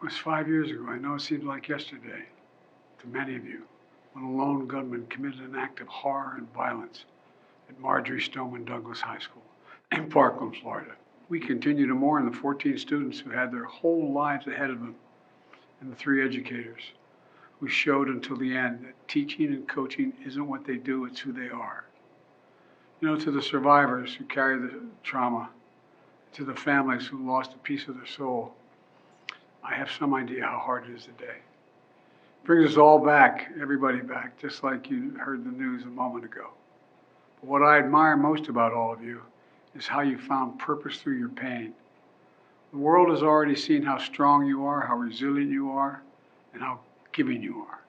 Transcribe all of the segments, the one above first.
was 5 years ago. I know it seems like yesterday to many of you, when a lone gunman committed an act of horror and violence at Marjorie Stoneman Douglas High School in Parkland, Florida. We continue to mourn the 14 students who had their whole lives ahead of them and the 3 educators who showed until the end that teaching and coaching isn't what they do, it's who they are. You know, to the survivors who carry the trauma, to the families who lost a piece of their soul, I have some idea how hard it is today. It brings us all back, everybody back, just like you heard the news a moment ago. But what I admire most about all of you is how you found purpose through your pain. The world has already seen how strong you are, how resilient you are, and how giving you are.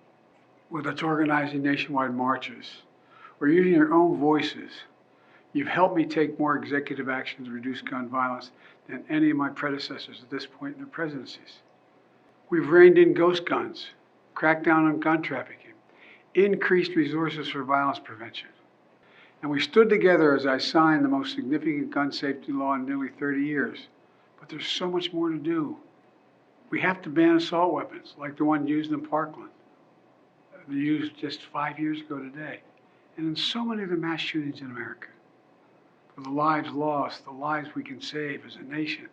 Whether it's organizing nationwide marches or using your own voices, you've helped me take more executive action to reduce gun violence than any of my predecessors at this point in their presidencies. We've reined in ghost guns, cracked down on gun trafficking, increased resources for violence prevention. And we stood together as I signed the most significant gun safety law in nearly 30 years. But there's so much more to do. We have to ban assault weapons, like the one used in Parkland, used just 5 years ago today, and in so many of the mass shootings in America. For the lives lost, the lives we can save as a nation,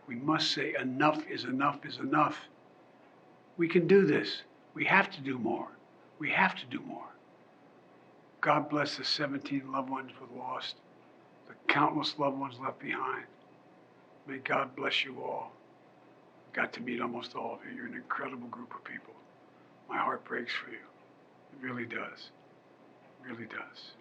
we must say enough is enough is enough. We can do this. We have to do more. We have to do more. God bless the 17 loved ones we've lost, the countless loved ones left behind. May God bless you all. Got to meet almost all of you. You're an incredible group of people. My heart breaks for you. It really does. It really does.